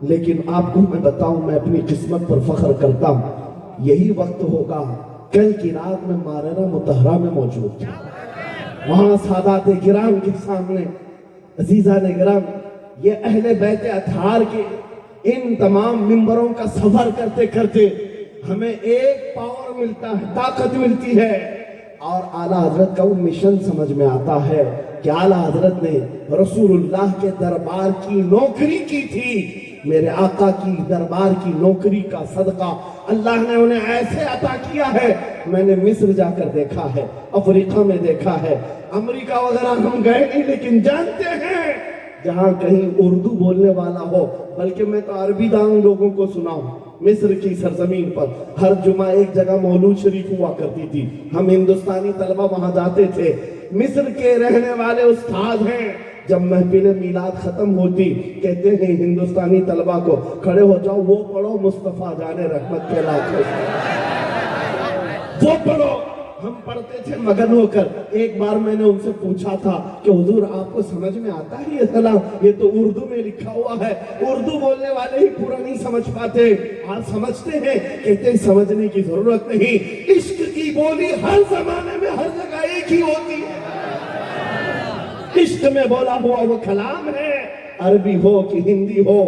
لیکن آپ کو میں بتاؤں میں اپنی قسمت پر فخر کرتا ہوں، یہی وقت ہوگا کل کی رات میں ماررہ مطہرہ میں موجود تھا، وہاں سادات کرام کے سامنے عزیزان کرام یہ اہل بیت اطہار کے ان تمام ممبروں کا سفر کرتے کرتے ہمیں ایک پاور ملتا ہے، طاقت ملتی ہے، اور اعلیٰ حضرت کا وہ مشن سمجھ میں آتا ہے کہ اعلیٰ حضرت نے رسول اللہ کے دربار کی نوکری کی تھی، میرے آقا کی دربار کی نوکری کا صدقہ اللہ نے انہیں ایسے عطا کیا ہے۔ میں نے مصر جا کر دیکھا ہے، افریقہ میں دیکھا ہے، امریکہ وغیرہ ہم گئے نہیں، لیکن جانتے ہیں جہاں کہیں اردو بولنے والا ہو، بلکہ میں تو عربی دان لوگوں کو سنا ہوں، مصر کی سرزمین پر ہر جمعہ ایک جگہ مولود شریف ہوا کرتی تھی، ہم ہندوستانی طلبہ وہاں جاتے تھے، مصر کے رہنے والے استاد ہیں، جب محفل میلاد ختم ہوتی کہتے ہیں ہندوستانی طلبہ کو کھڑے ہو جاؤ، وہ پڑھو مصطفیٰ جان رحمت کے لاکھوں، وہ پڑھو۔ ہم پڑھتے تھے مگن ہو کر۔ ایک بار میں نے ان سے پوچھا تھا کہ حضور آپ کو سمجھ میں آتا ہے یہ سلام؟ یہ تو اردو میں لکھا ہوا ہے، اردو بولنے والے ہی پورا نہیں سمجھ پاتے، آپ سمجھتے ہیں؟ کہتے ہیں سمجھنے کی ضرورت نہیں، عشق کی بولی ہر زمانے میں ہر جگہ ایک ہی ہوتی ہے، عشق میں بولا ہوا وہ کلام ہے، عربی ہو کہ ہندی ہو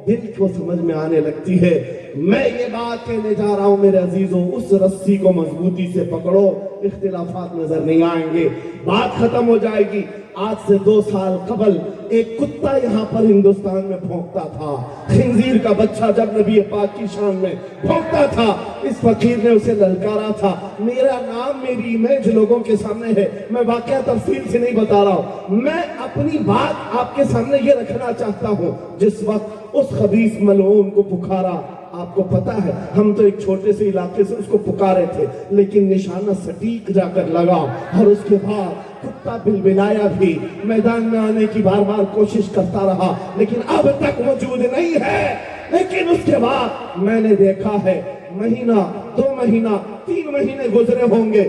دل کو سمجھ میں آنے لگتی ہے۔ میں یہ بات کہنے جا رہا ہوں میرے عزیزوں، اس رسی کو مضبوطی سے پکڑو، اختلافات نظر نہیں آئیں گے، بات ختم ہو جائے گی۔ آج سے 2 سال قبل ایک کتا یہاں پر ہندوستان میں بھونکتا تھا، خنزیر کا بچہ جب نبی پاک کی شان میں بھونکتا تھا، اس فقیر نے اسے للکارا تھا۔ میرا نام میری امیج لوگوں کے سامنے ہے، میں واقعہ تفصیل سے نہیں بتا رہا ہوں، میں اپنی بات آپ کے سامنے یہ رکھنا چاہتا ہوں۔ جس وقت اس خبیث ملعون کو پکارا، آپ کو پتا ہے ہم تو ایک چھوٹے سے علاقے سے اس کو پکارے تھے، لیکن نشانہ سٹیک جا کر لگا، اور اس کے بعد کتا بلبلایا بھی، میدان میں آنے کی بار بار کوشش کرتا رہا، لیکن اب تک موجود نہیں ہے۔ لیکن اس کے بعد میں نے دیکھا ہے مہینہ 2 مہینہ 3 مہینے گزرے ہوں گے،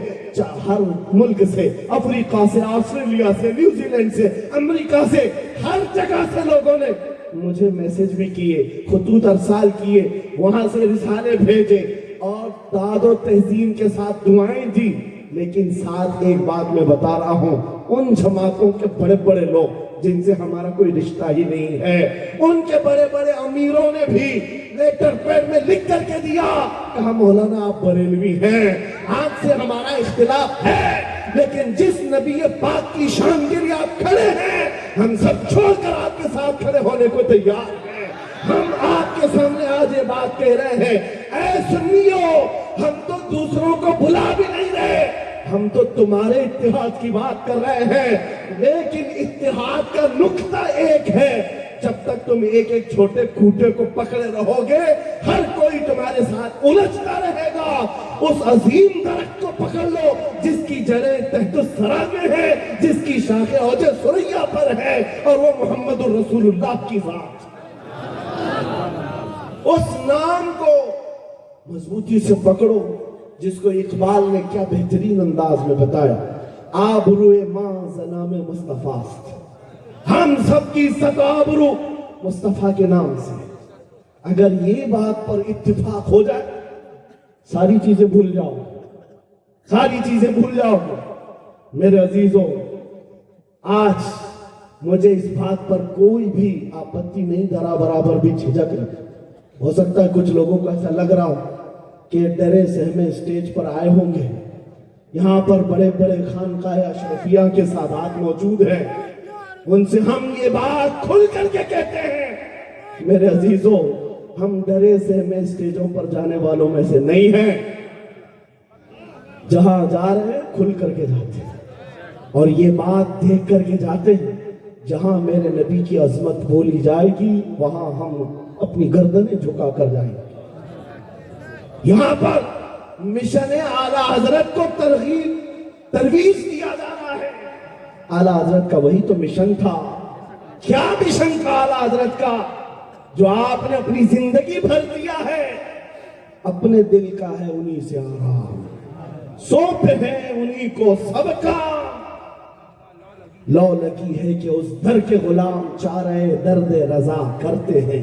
ہر ملک سے، افریقہ سے، آسٹریلیا سے، نیوزی لینڈ سے، امریکہ سے، ہر جگہ سے لوگوں نے مجھے میسج بھی کیے، خطوط ارسال کیے، وہاں سے رسالے بھیجے اور داد و تہذین کے ساتھ دعائیں دی۔ لیکن ساتھ ایک بات میں بتا رہا ہوں، ان جماعتوں کے بڑے بڑے لوگ جن سے ہمارا کوئی رشتہ ہی نہیں ہے، ان کے بڑے بڑے امیروں نے بھی لیٹر پیڈ میں لکھ کر کے دیا، کہا مولانا آپ بریلوی ہیں، آپ سے ہمارا اختلاف ہے، لیکن جس نبی پاک کی شان کے لیے آپ کھڑے ہیں، ہم سب چھوڑ کر آپ کے ساتھ کھڑے ہونے کو تیار ہیں۔ ہم آپ کے سامنے آج یہ بات کہہ رہے ہیں، اے سنیو، ہم تو دوسروں کو بلا بھی نہیں رہے، ہم تو تمہارے اتحاد کی بات کر رہے ہیں، لیکن اتحاد کا نقطہ ایک ہے، جب تک تم ایک ایک چھوٹے کھوٹے کو پکڑے رہو گے، ہر کوئی تمہارے ساتھ الجھتا رہے گا۔ اس عظیم درخت کو پکڑ لو جس کی جڑیں تحت الثری میں ہے، جس کی شاخیں اوج ثریا پر ہے، اور وہ محمد الرسول اللہ کی ذات۔ اس نام کو مضبوطی سے پکڑو جس کو اقبال نے کیا بہترین انداز میں بتایا، آبروئے ماں زنام مصطفیٰ است، ہم سب کی عزت و آبرو مصطفیٰ کے نام سے۔ اگر یہ بات پر اتفاق ہو جائے، ساری چیزیں بھول جاؤ، ساری چیزیں بھول جاؤ۔ میرے عزیزوں، آج مجھے اس بات پر کوئی بھی آپتی نہیں، ذرا برابر بھی جھجک نہیں۔ ہو سکتا ہے کچھ لوگوں کو ایسا لگ رہا ہو کہ ڈرے سہمے اسٹیج پر آئے ہوں گے، یہاں پر بڑے بڑے خانقاہ اشرفیہ کے سادات موجود ہیں، ان سے ہم یہ بات کھل کر کے کہتے ہیں، میرے عزیزوں، ہم ڈرے سہمے اسٹیجوں پر جانے والوں میں سے نہیں ہیں، جہاں جا رہے ہیں کھل کر کے جاتے ہیں، اور یہ بات دیکھ کر کے جاتے ہیں، جہاں میرے نبی کی عظمت بولی جائے گی وہاں ہم اپنی گردنیں جھکا کر جائیں گے۔ یہاں پر مشن اعلیٰ حضرت کو ترویج دیا جا رہا ہے۔ اعلیٰ حضرت کا وہی تو مشن تھا۔ کیا مشن تھا اعلیٰ حضرت کا جو آپ نے اپنی زندگی بھر دیا ہے؟ اپنے دل کا ہے انہی سے آرام، سونپ ہے انہی کو سب کا، لو لگی ہے کہ اس در کے غلام چارہ درد رضا کرتے ہیں۔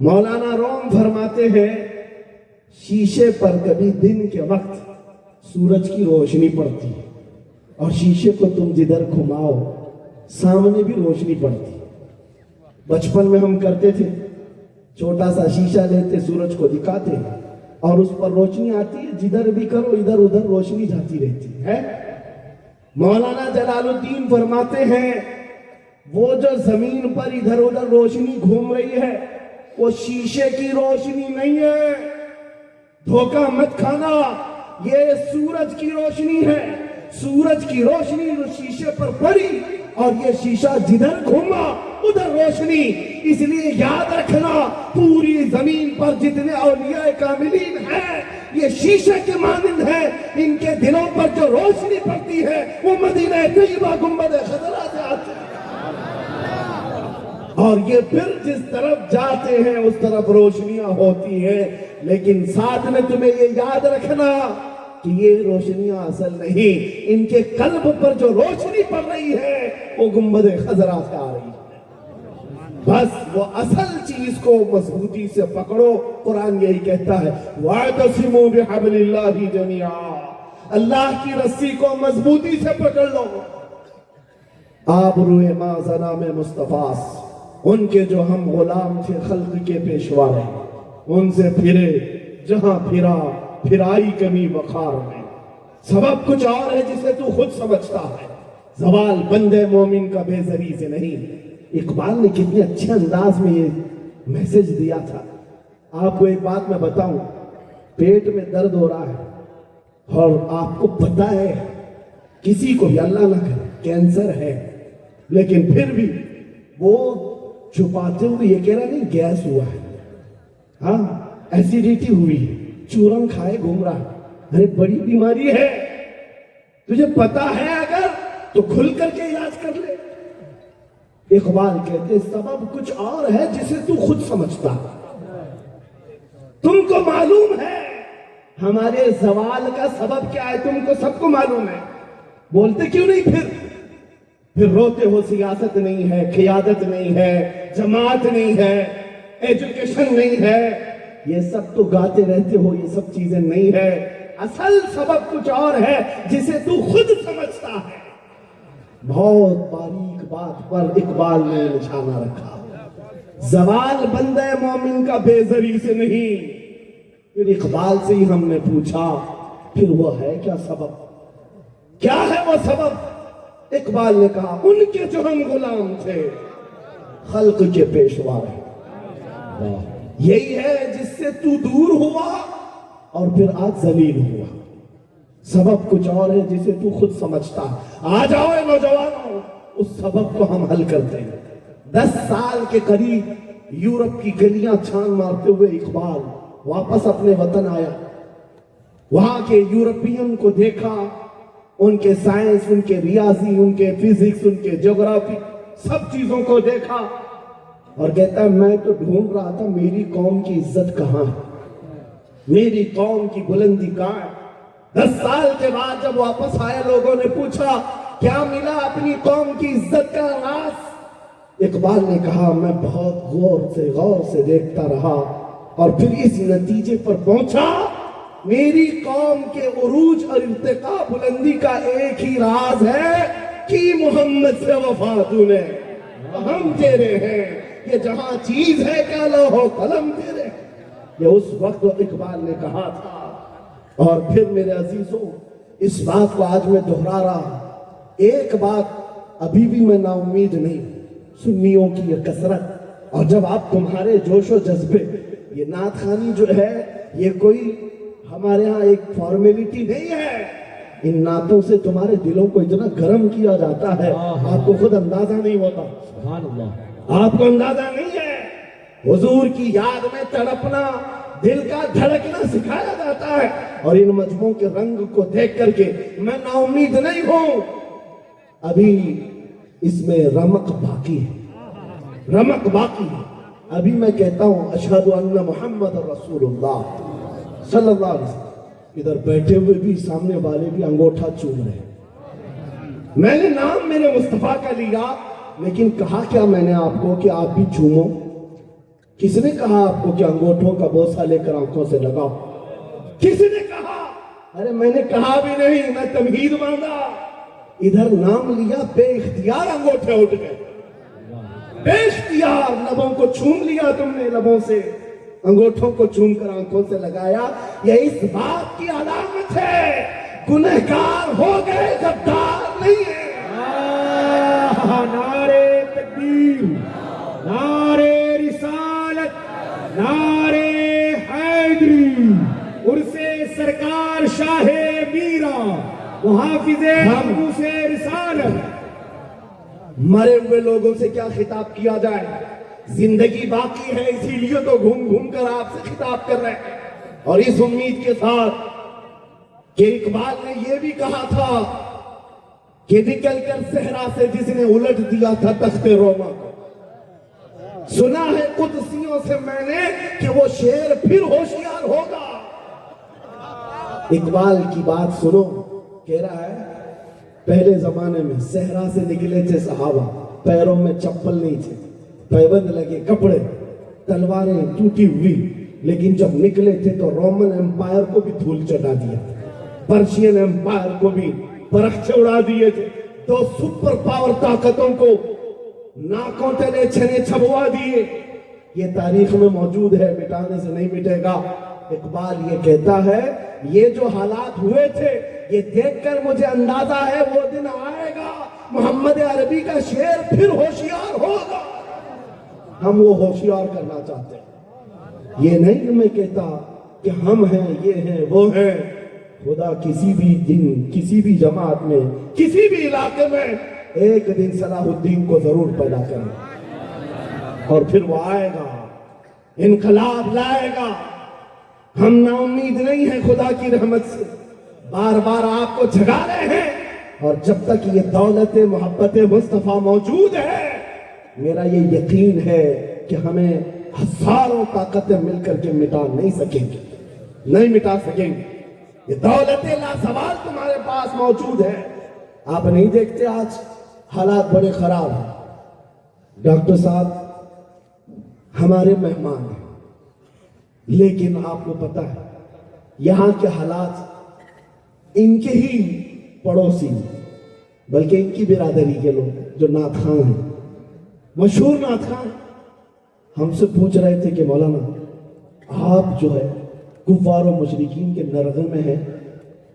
مولانا روم فرماتے ہیں شیشے پر کبھی دن کے وقت سورج کی روشنی پڑتی ہے اور شیشے کو تم جدھر گھماؤ سامنے بھی روشنی پڑتی ہے. بچپن میں ہم کرتے تھے, چھوٹا سا شیشہ لیتے, سورج کو دکھاتے اور اس پر روشنی آتی ہے, جدھر بھی کرو ادھر ادھر روشنی جاتی رہتی ہے. مولانا جلال الدین فرماتے ہیں وہ جو زمین پر ادھر ادھر روشنی گھوم رہی ہے وہ شیشے کی روشنی نہیں ہے, دھوکہ مت کھانا, یہ سورج کی روشنی ہے. سورج کی روشنی جو شیشے پر پڑی اور یہ شیشہ جدھر گھوما ادھر روشنی. اس لیے یاد رکھنا پوری زمین پر جتنے اولیاء کاملین ہیں یہ شیشے کے مانند ہیں, ان کے دلوں پر جو روشنی پڑتی ہے وہ مدینہ طیبہ گنبد خضرا سے آتی ہے اور یہ پھر جس طرف جاتے ہیں اس طرف روشنیاں ہوتی ہیں. لیکن ساتھ میں تمہیں یہ یاد رکھنا کہ یہ روشنیاں اصل نہیں, ان کے قلب پر جو روشنی پڑ رہی ہے وہ گنبد خضرا سے آ رہی ہے. بس وہ اصل چیز کو مضبوطی سے پکڑو. قرآن یہی کہتا ہے وَاعْتَصِمُوا بِحَبْلِ اللَّهِ جَمِيعًا, اللہ کی رسی کو مضبوطی سے پکڑ لو. آبروئے مازنا میں مصطفیٰ, ان کے جو ہم غلام تھے خلق کے پیشوارے, ان سے پھرے جہاں پھرا پھرائی کمی وقار میں. سبب کچھ اور ہے جسے تو خود سمجھتا ہے, زوال بندے مومن کا بے زری سے نہیں. اقبال نے کتنے اچھے انداز میں یہ میسج دیا تھا. آپ کو ایک بات میں بتاؤں, پیٹ میں درد ہو رہا ہے اور آپ کو پتہ ہے کسی کو بھی اللہ نہ کرے کینسر ہے, لیکن پھر بھی وہ چھپاتے ہوئے یہ کہہ رہا نہیں گیس ہوا ہے, ہاں ایسیڈیٹی ہوئی ہے, چورن کھائے گھوم رہا ہے. ارے بڑی بیماری ہے, تجھے پتا ہے اگر تو کھل کر کے علاج کر لے. اقبال کہتے سبب کچھ اور ہے جسے تو خود سمجھتا. تم کو معلوم ہے ہمارے زوال کا سبب کیا ہے, تم کو سب کو معلوم ہے, بولتے کیوں نہیں پھر روتے ہو سیاست نہیں ہے, قیادت نہیں ہے, جماعت نہیں ہے, ایجوکیشن نہیں ہے, یہ سب تو گاتے رہتے ہو, یہ سب چیزیں نہیں ہے. اصل سبب کچھ اور ہے جسے تو خود سمجھتا ہے. بہت باریک بات پر اقبال نے نشانہ رکھا, زوال بندہ مومن کا بے زری سے نہیں. پھر اقبال سے ہی ہم نے پوچھا پھر وہ ہے کیا سبب, کیا ہے وہ سبب؟ اقبال نے کہا ان کے جو ہم غلام تھے خلق کے پیشوا رہے, یہی ہے جس سے تو دور ہوا اور پھر آج ذلیل ہوا. سبب کچھ اور ہے جسے تو خود سمجھتا. آ جاؤ اے نوجوانوں, اس سبب کو ہم حل کرتے ہیں. 10 سال کے قریب یورپ کی گلیاں چھان مارتے ہوئے اقبال واپس اپنے وطن آیا. وہاں کے یورپین کو دیکھا, ان کے سائنس, ان کے ریاضی, ان کے فزکس, ان کے جغرافی, سب چیزوں کو دیکھا اور کہتا ہے میں تو ڈھونڈ رہا تھا میری قوم کی عزت کہاں ہے, میری قوم کی بلندی کہاں ہے. 10 سال کے بعد جب واپس آئے لوگوں نے پوچھا کیا ملا اپنی قوم کی عزت کا راز؟ اقبال نے کہا میں بہت غور سے دیکھتا رہا اور پھر اس نتیجے پر پہنچا میری قوم کے عروج اور ارتقاء بلندی کا ایک ہی راز ہے کہ محمد سے وفا تو نے, ہم تیرے ہیں, یہ جہاں چیز ہے کیا لوح و قلم تیرے. یہ اس وقت اقبال نے کہا تھا. اور پھر میرے عزیزوں اس بات کو آج میں دہرا رہا, ایک بات ابھی بھی میں نا امید نہیں, سنیوں کی یہ کثرت اور جب آپ تمہارے جوش و جذبے, یہ نعت خوانی جو ہے یہ کوئی ہمارے ہاں ایک فارمیلٹی نہیں ہے, ان نعتوں سے تمہارے دلوں کو اتنا گرم کیا جاتا ہے آپ کو خود اندازہ نہیں ہوتا. سبحان اللہ, آپ کو اندازہ نہیں ہے. حضور کی یاد میں تڑپنا, دل کا دھڑکنا سکھایا جاتا ہے اور ان مجموعوں کے رنگ کو دیکھ کر کے میں نا امید نہیں ہوں. ابھی اس میں رمق باقی ہے, رمق باقی ہے. ابھی میں کہتا ہوں اشہد ان محمد رسول اللہ صلی اللہ علیہ وسلم, ادھر بیٹھے ہوئے بھی سامنے والے بھی انگوٹھا چوم رہے. میں نے نام میرے مصطفیٰ کا لیا لیکن کہا کیا میں نے آپ کو کہ آپ بھی چومو, کس نے کہا آپ کو کہ انگوٹھوں کا بوسہ لے کر آنکھوں سے لگاؤ؟ کس نے کہا؟ ارے میں نے کہا بھی نہیں، میں تمہید باندھا، ادھر نام لیا، بے اختیار انگوٹھے اٹھ گئے، بے اختیار لبوں کو چھوم لیا تم نے، لبوں سے انگوٹھوں کو چھوم کر آنکھوں سے لگایا۔ یہ اس بات کی علامت ہے گنہگار ہو گئے، غدار نہیں ہے۔ نعرے تکبیر، نعرے رسالت، نعرے حیدری، عرص سرکار شاہ میرا، محافظ مقدوس رسالت۔ مرے ہوئے لوگوں سے کیا خطاب کیا جائے؟ زندگی باقی ہے، اسی لیے تو گھوم گھوم کر آپ سے خطاب کر رہے ہیں، اور اس امید کے ساتھ کہ اقبال نے یہ بھی کہا تھا کہ نکل کر صحرا سے جس نے الٹ دیا تھا تخت روما کو، سنا ہے قدسیوں سے میں نے کہ وہ شیر پھر ہوشیار ہوگا۔ اقبال کی بات سنو، کہہ رہا ہے پہلے زمانے میں صحرا سے نکلے تھے صحابہ، پیروں میں چپل نہیں تھے، پیبند لگے کپڑے، تلواریں ٹوٹی ہوئی، لیکن جب نکلے تھے تو رومن امپائر کو بھی دھول چٹا دیا، پرشین امپائر کو بھی پرخچے اڑا دیے تھے، تو سپر پاور طاقتوں کو ناکوں تلے چھنے چھبوا دیے۔ یہ تاریخ میں موجود ہے، مٹانے سے نہیں مٹے گا۔ اقبال یہ کہتا ہے یہ جو حالات ہوئے تھے، یہ دیکھ کر مجھے اندازہ ہے وہ دن آئے گا محمد عربی کا شعر پھر ہوشیار ہوگا۔ ہم وہ ہوشیار کرنا چاہتے ہیں، یہ نہیں کہ میں کہتا کہ ہم ہیں، یہ ہیں، وہ ہیں۔ خدا کسی بھی دن، کسی بھی جماعت میں، کسی بھی علاقے میں ایک دن صلاح الدین کو ضرور پیدا کرے، اور پھر وہ آئے گا، انقلاب لائے گا۔ ہم نا امید نہیں ہیں خدا کی رحمت سے، بار بار آپ کو جگا رہے ہیں، اور جب تک یہ دولت محبت مصطفیٰ موجود ہے، میرا یہ یقین ہے کہ ہمیں ہزاروں طاقتیں مل کر کے مٹا نہیں سکیں گے، نہیں مٹا سکیں گے۔ یہ دولت لازوال تمہارے پاس موجود ہے۔ آپ نہیں دیکھتے آج حالات بڑے خراب ہیں۔ ڈاکٹر صاحب ہمارے مہمان ہیں، لیکن آپ کو پتا ہے یہاں کے حالات ان کے ہی پڑوسی، بلکہ ان کی برادری کے لوگ جو نعت خواں ہیں، مشہور نعت خواں، ہم سے پوچھ رہے تھے کہ مولانا آپ جو ہے کفار و مشرکین کے نرغے میں ہیں،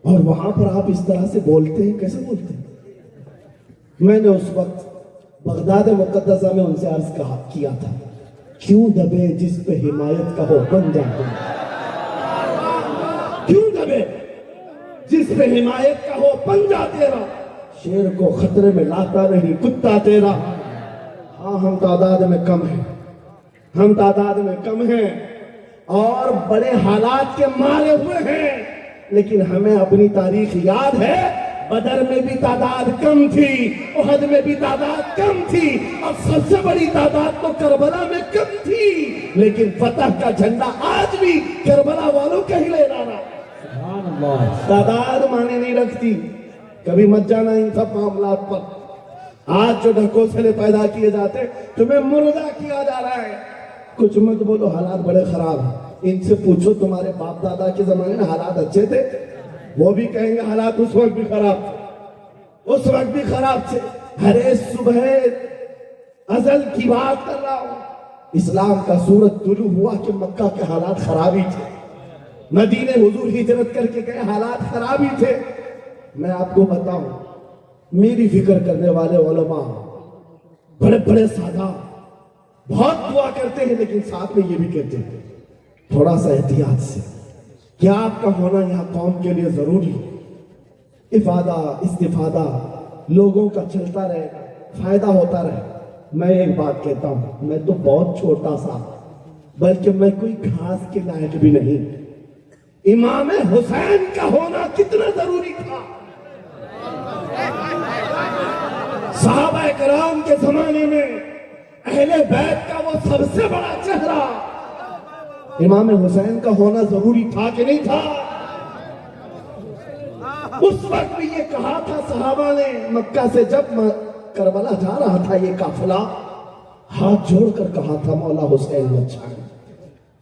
اور وہاں پر آپ اس طرح سے بولتے ہیں، کیسے بولتے ہیں؟ میں نے اس وقت بغداد مقدسہ میں ان سے عرض کیا تھا، کیوں دبے جس پہ حمایت کا ہو بن جاتے ہیں، کیوں دبے جس پہ حمایت کا ہو بن جاتے رہا، شیر کو خطرے میں لاتا نہیں کتا تیرا۔ ہاں ہم تعداد میں کم ہیں، ہم تعداد میں کم ہیں اور بڑے حالات کے مارے ہوئے ہیں، لیکن ہمیں اپنی تاریخ یاد ہے۔ بدر میں بھی تعداد کم تھی، احد میں بھی تعداد کم تھی، اور سب سے بڑی تعداد تو کربلا میں کم تھی، لیکن فتح کا جھنڈا آج بھی کربلا والوں کا ہی لہرا رہا۔ تعداد معنی نہیں رکھتی، کبھی مت جانا ان سب معاملات پر۔ آج جو ڈھکوسلے پیدا کیے جاتے، تمہیں مردہ کیا جا رہا ہے۔ کچھ مت بولو، حالات بڑے خراب ہیں۔ ان سے پوچھو تمہارے باپ دادا کے زمانے میں حالات اچھے تھے، وہ بھی کہیں گے حالات اس وقت بھی خراب تھے، اس وقت بھی خراب تھے۔ ہر صبح ازل کی بات کر رہا ہوں، اسلام کا سورج طلوع ہوا کہ مکہ کے حالات خراب ہی تھے، مدینے حضور ہجرت کر کے گئے، حالات خراب ہی تھے۔ میں آپ کو بتاؤں، میری فکر کرنے والے علماء بڑے بڑے سادہ بہت دعا کرتے ہیں، لیکن ساتھ میں یہ بھی کہتے ہیں تھوڑا سا احتیاط سے، کیا آپ کا ہونا یہاں قوم کے لیے ضروری ہے۔ افادہ استفادہ لوگوں کا چلتا رہے گا، فائدہ ہوتا رہے گا۔ میں ایک بات کہتا ہوں، میں تو بہت چھوٹا سا، بلکہ میں کوئی گھاس کے لائق بھی نہیں۔ امام حسین کا ہونا کتنا ضروری تھا۔ صحابہ کرام کے زمانے میں اہل بیت کا وہ سب سے بڑا چہرہ امام حسین کا ہونا ضروری تھا کہ نہیں تھا؟ اس وقت بھی یہ کہا تھا صحابہ نے، مکہ سے جب کربلا جا رہا تھا یہ قافلہ، ہاتھ جوڑ کر کہا تھا مولا حسین بچا۔